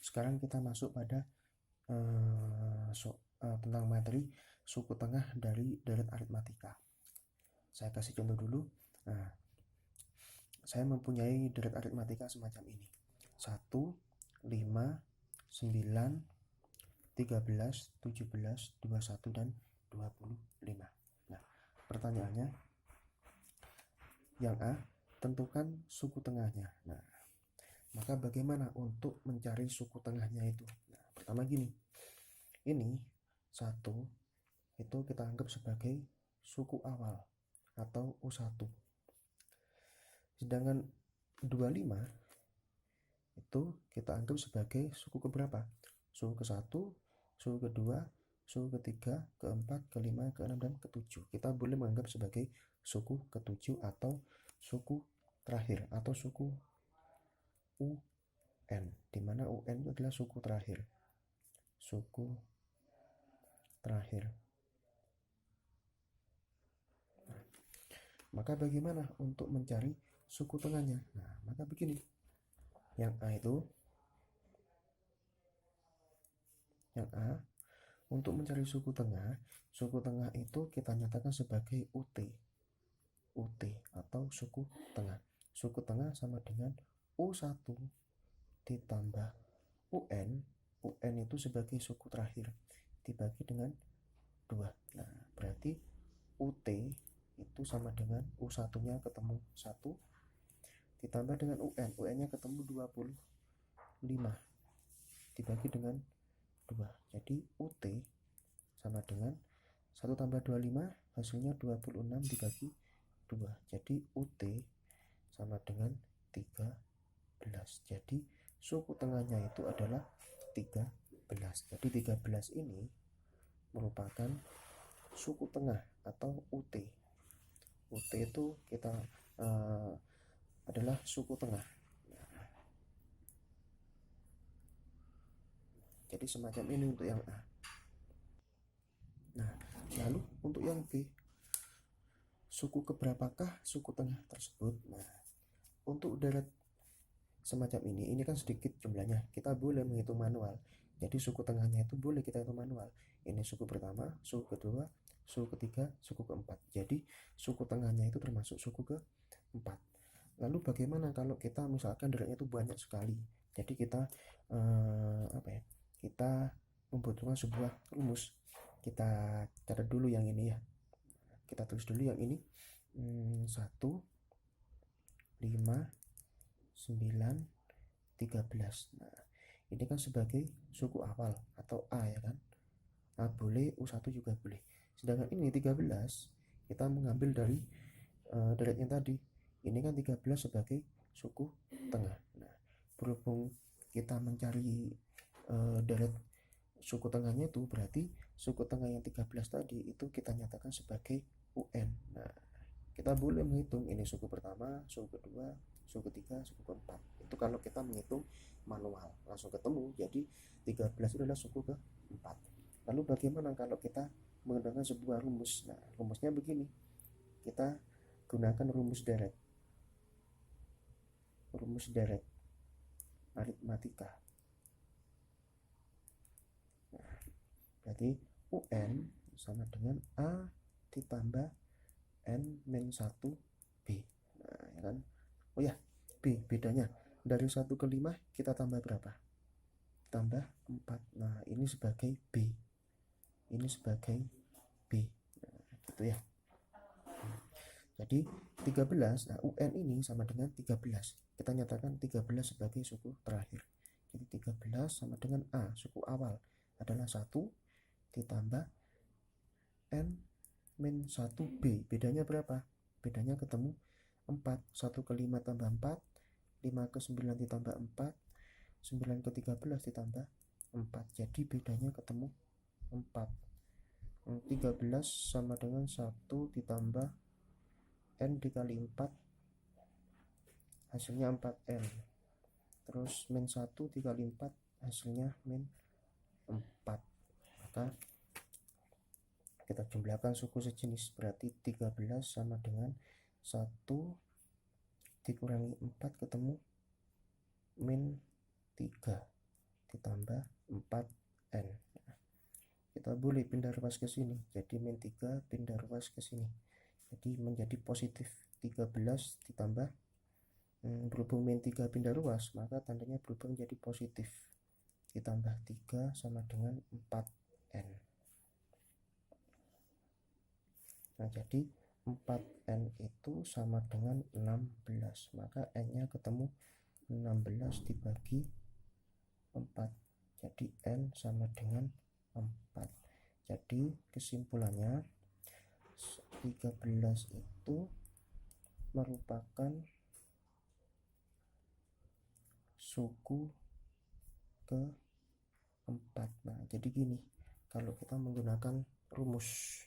Sekarang kita masuk pada tentang materi suku tengah dari deret aritmatika. Saya kasih contoh dulu. Nah, saya mempunyai deret aritmatika semacam ini. 1, 5, 9, 13, 17, 21, dan 25. Nah, pertanyaannya, yang A, tentukan suku tengahnya. Nah, maka bagaimana untuk mencari suku tengahnya itu? Nah, pertama gini, ini 1 itu kita anggap sebagai suku awal atau U1. Sedangkan 25 itu kita anggap sebagai suku keberapa? Suku ke-1, suku kedua, suku ketiga, keempat, kelima, keenam, dan ketujuh. Kita boleh menganggap sebagai suku ketujuh atau suku terakhir atau suku UN, di mana UN itu adalah suku terakhir. Suku terakhir. Nah, maka bagaimana untuk mencari suku tengahnya? Nah, maka begini. Yang A itu, yang A, untuk mencari suku tengah itu kita nyatakan sebagai UT. UT atau suku tengah. Suku tengah sama dengan U1 ditambah UN. UN itu sebagai suku terakhir dibagi dengan 2. Nah, berarti UT itu sama dengan U1-nya ketemu 1 ditambah dengan UN. UN-nya ketemu 25 dibagi dengan 2. Jadi UT sama dengan 1 tambah 25 hasilnya 26 dibagi 2. Jadi UT sama dengan 13. Jadi suku tengahnya itu adalah 13. Jadi 13 ini merupakan suku tengah atau UT. UT itu kita adalah suku tengah. Jadi semacam ini untuk yang A. Nah, lalu untuk yang B, suku keberapakah suku tengah tersebut? Nah, untuk deret semacam ini kan sedikit jumlahnya, kita boleh menghitung manual. Jadi suku tengahnya itu boleh kita hitung manual. Ini suku pertama, suku kedua, suku ketiga, suku keempat. Jadi suku tengahnya itu termasuk suku keempat. Lalu bagaimana kalau kita misalkan deretnya itu banyak sekali? Jadi kita kita membutuhkan sebuah rumus. Kita catat dulu yang ini ya. Kita tulis dulu yang ini. 1, 5, 9, 13. Nah, ini kan sebagai suku awal atau A ya kan. A boleh, U1 juga boleh. Sedangkan ini 13 kita mengambil dari deretnya tadi. Ini kan 13 sebagai suku tengah. Nah, berhubung kita mencari deret suku tengahnya itu, berarti suku tengah yang 13 tadi itu kita nyatakan sebagai UN. Nah, kita boleh menghitung ini suku pertama, suku kedua, suku ketiga, suku keempat. Itu kalau kita menghitung manual langsung ketemu. Jadi 13 itu adalah suku keempat. Lalu bagaimana kalau kita menggunakan sebuah rumus? Nah, rumusnya begini. Kita gunakan rumus deret. Rumus deret aritmatika. Nah, berarti UN sama dengan A ditambah N-1 B. Nah, ya kan? Oh ya, B bedanya dari 1 ke 5 kita tambah berapa? Tambah 4. Nah, ini sebagai B. Ini sebagai B. Nah, gitu ya. Jadi 13, nah UN ini sama dengan 13. Kita nyatakan 13 sebagai suku terakhir. Jadi 13 sama dengan A, suku awal adalah 1 ditambah N-1B. Bedanya berapa? Bedanya ketemu 4. 1 ke 5 tambah 4, 5 ke 9 ditambah 4, 9 ke 13 ditambah 4. Jadi bedanya ketemu 4. 13 sama dengan 1 ditambah N dikali 4 hasilnya 4N. Terus min 1 dikali 4 hasilnya min 4. Maka kita jumlahkan suku sejenis, berarti 13 sama dengan 1 dikurangi 4 ketemu min 3. ditambah 4N. Kita boleh pindah ruas ke sini, jadi min 3 pindah ruas ke sini, jadi menjadi positif 13 ditambah berhubung min 3 pindah ruas, maka tandanya berubah menjadi positif, ditambah 3 sama dengan 4N. Nah, jadi 4N itu sama dengan 16, maka N-nya ketemu 16 dibagi 4, jadi N sama dengan 4. Jadi kesimpulannya 13 itu merupakan suku keempat. Nah, jadi gini, kalau kita menggunakan rumus